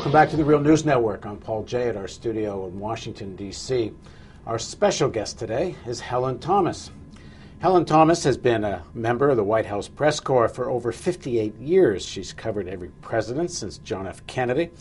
Welcome back to the Real News Network. I'm Paul Jay at our studio in Washington, D.C. Our special guest today is Helen Thomas. Helen Thomas has been a member of the White House press corps for over 58 years. She's covered every president since John F. Kennedy.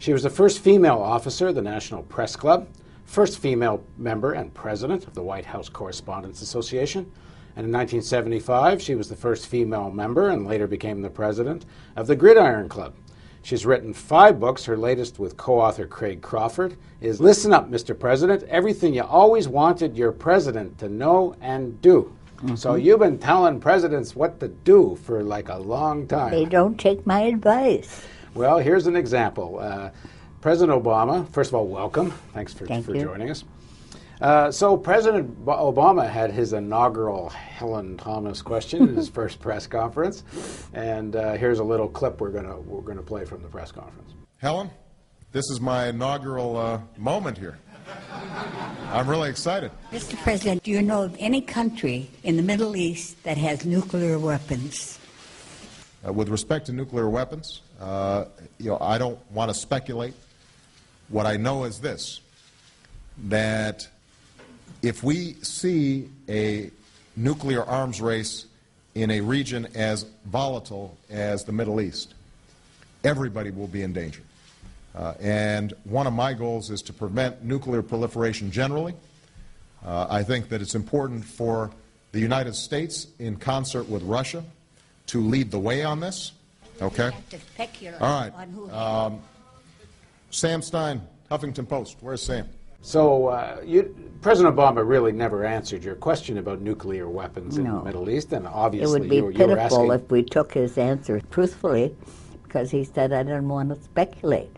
She was the first female officer of the National Press Club, first female member and president of the White House Correspondents Association, and in 1975 she was the first female member and later became the president of the Gridiron Club. She's written 5 books. Her latest, with co-author Craig Crawford, is Listen Up, Mr. President, Everything You Always Wanted Your President to Know and Do. Mm-hmm. So you've been telling presidents what to do for like a long time. They don't take my advice. Well, here's an example. President Obama, first of all, welcome. Thanks for joining us. So President Obama had his inaugural Helen Thomas question in his first press conference, and here's a little clip we're gonna play from the press conference. Helen, this is my inaugural moment here. I'm really excited. Mr. President, do you know of any country in the Middle East that has nuclear weapons? With respect to nuclear weapons, I don't want to speculate. What I know is this, that if we see a nuclear arms race in a region as volatile as the Middle East, everybody will be in danger. And one of my goals is to prevent nuclear proliferation generally. I think that it's important for the United States, in concert with Russia, to lead the way on this. Okay? All right. Sam Stein, Huffington Post. Where's Sam? So President Obama really never answered your question about nuclear weapons in the Middle East, and obviously it would be pitiful if we took his answer truthfully, because he said I didn't want to speculate.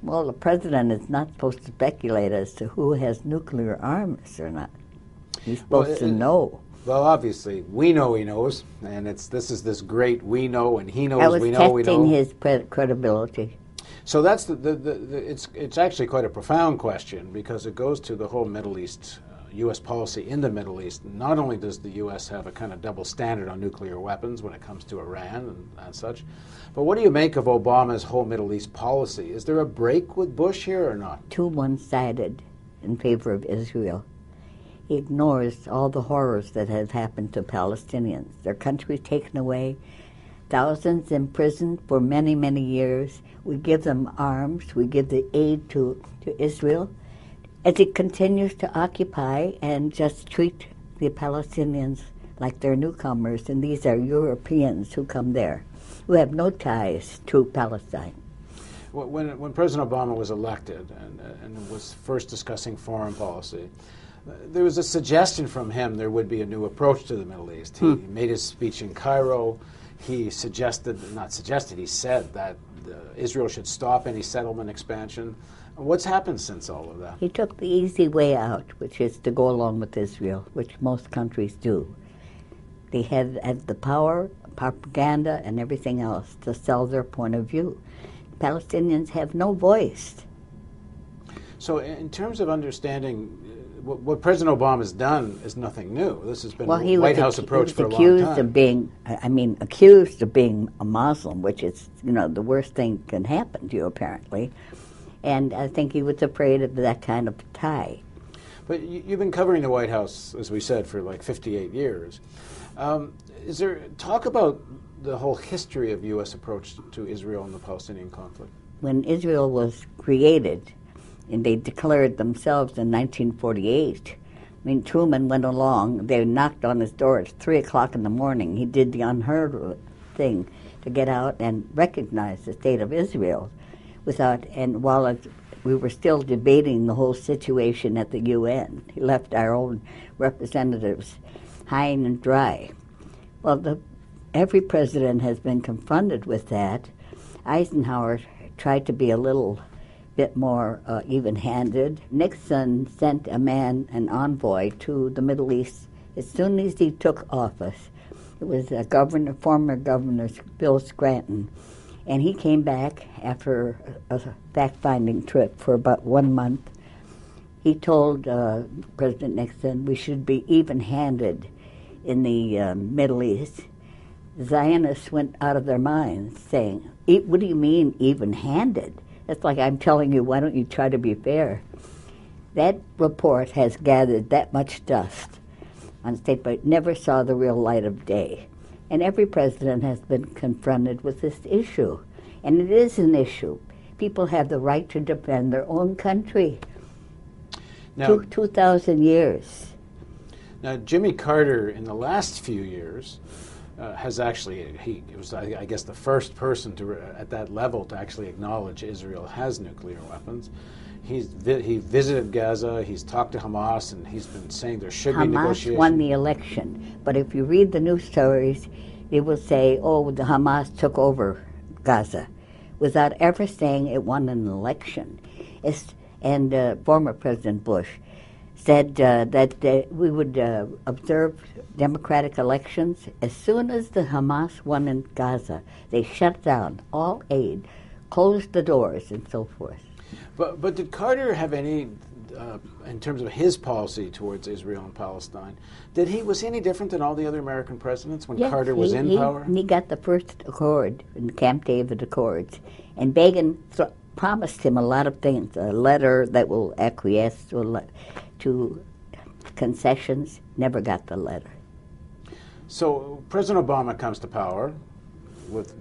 Well, the president is not supposed to speculate as to who has nuclear arms or not. He's supposed to know. Well, obviously, we know he knows, and this is this great we know, and he knows we know we know. I was testing his credibility. So that's it's actually quite a profound question, because it goes to the whole Middle East, U.S. policy in the Middle East. Not only does the U.S. have a kind of double standard on nuclear weapons when it comes to Iran and such, but what do you make of Obama's whole Middle East policy? Is there a break with Bush here or not? Too one-sided in favor of Israel. He ignores all the horrors that have happened to Palestinians. Their country taken away, thousands imprisoned for many, many years. We give them arms. We give the aid to Israel as it continues to occupy and just treat the Palestinians like they're newcomers, and these are Europeans who come there, who have no ties to Palestine. When President Obama was elected and was first discussing foreign policy, there was a suggestion from him there would be a new approach to the Middle East. He made his speech in Cairo. He said that Israel should stop any settlement expansion. What's happened since all of that? He took the easy way out, which is to go along with Israel, which most countries do. They have the power, propaganda, and everything else to sell their point of view. Palestinians have no voice. So in terms of understanding, what President Obama's done is nothing new. This has been a White House approach for a long time. Accused of being a Muslim, which is, the worst thing can happen to you, apparently. And I think he was afraid of that kind of tie. But you've been covering the White House, as we said, for like 58 years. Is there talk about the whole history of U.S. approach to Israel and the Palestinian conflict? When Israel was created, and they declared themselves in 1948. Truman went along. They knocked on his door at 3 o'clock in the morning. He did the unheard of thing to get out and recognize the state of Israel. While we were still debating the whole situation at the UN, he left our own representatives high and dry. Well, every president has been confronted with that. Eisenhower tried to be a little bit more even-handed. Nixon sent an envoy to the Middle East as soon as he took office. It was former Governor Bill Scranton, and he came back after a fact-finding trip for about 1 month. He told President Nixon we should be even-handed in the Middle East. The Zionists went out of their minds saying, what do you mean even-handed? It's like I'm telling you, why don't you try to be fair? That report has gathered that much dust on state, but never saw the real light of day. And every president has been confronted with this issue. And it is an issue. People have the right to defend their own country. Now, 2,000 years. Now, Jimmy Carter, in the last few years, has actually, he was, I guess, the first person to, at that level to actually acknowledge Israel has nuclear weapons. He visited Gaza, he's talked to Hamas, and he's been saying there should be negotiations. Hamas won the election, but if you read the news stories, they will say, oh, the Hamas took over Gaza, without ever saying it won an election. And former President Bush said that we would observe democratic elections. As soon as the Hamas won in Gaza, they shut down all aid, closed the doors, and so forth. But did Carter have any, in terms of his policy towards Israel and Palestine, was he any different than all the other American presidents when Carter was in power? He got the first accord, in the Camp David Accords, and Begin promised him a lot of things, a letter that will acquiesce to concessions, never got the letter. So President Obama comes to power with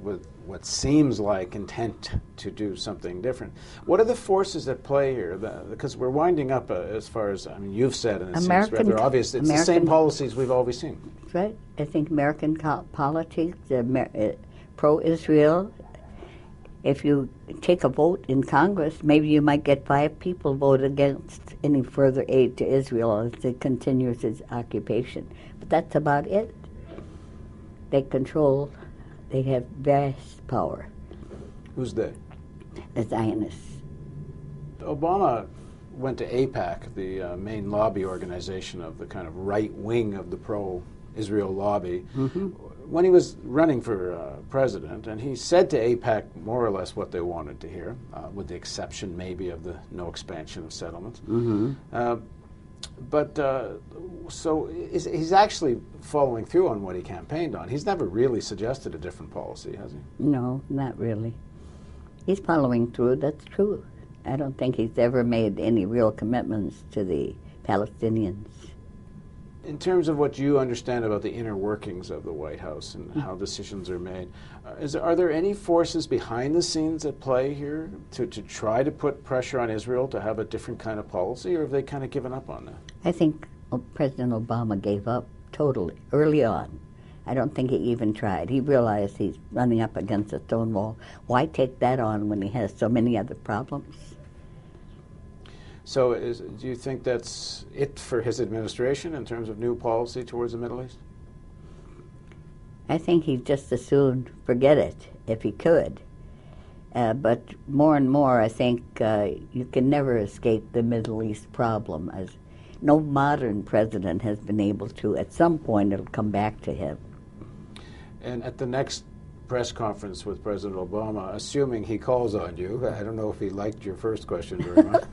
what seems like intent to do something different. What are the forces at play here? Because we're winding up as far as, I mean, you've said, and it seems rather obvious, it's the same policies we've always seen. That's right. I think American politics, pro-Israel, if you take a vote in Congress, maybe you might get 5 people vote against any further aid to Israel as it continues its occupation. But that's about it. They have vast power. Who's they? The Zionists. Obama went to AIPAC, the main lobby organization of the kind of right wing of the pro-Israel lobby, when he was running for president, and he said to AIPAC more or less what they wanted to hear, with the exception maybe of the no expansion of settlements. So he's actually following through on what he campaigned on. He's never really suggested a different policy, has he? No, not really. He's following through, that's true. I don't think he's ever made any real commitments to the Palestinians. In terms of what you understand about the inner workings of the White House and how decisions are made, are there any forces behind the scenes at play here to try to put pressure on Israel to have a different kind of policy, or have they kind of given up on that? I think President Obama gave up totally early on. I don't think he even tried. He realized he's running up against a stone wall. Why take that on when he has so many other problems? So do you think that's it for his administration in terms of new policy towards the Middle East? I think he'd just as soon forget it if he could. But more and more, I think you can never escape the Middle East problem. As no modern president has been able to. At some point, it'll come back to him. And at the next press conference with President Obama, assuming he calls on you, I don't know if he liked your first question very much.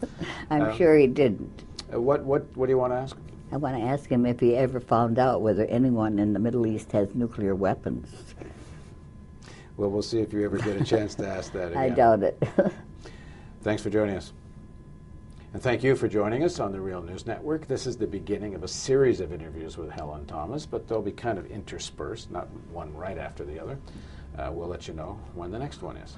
I'm sure he didn't. What do you want to ask him? I want to ask him if he ever found out whether anyone in the Middle East has nuclear weapons. Well, we'll see if you ever get a chance to ask that again. I doubt it. Thanks for joining us. And thank you for joining us on the Real News Network. This is the beginning of a series of interviews with Helen Thomas, but they'll be kind of interspersed, not one right after the other. We'll let you know when the next one is.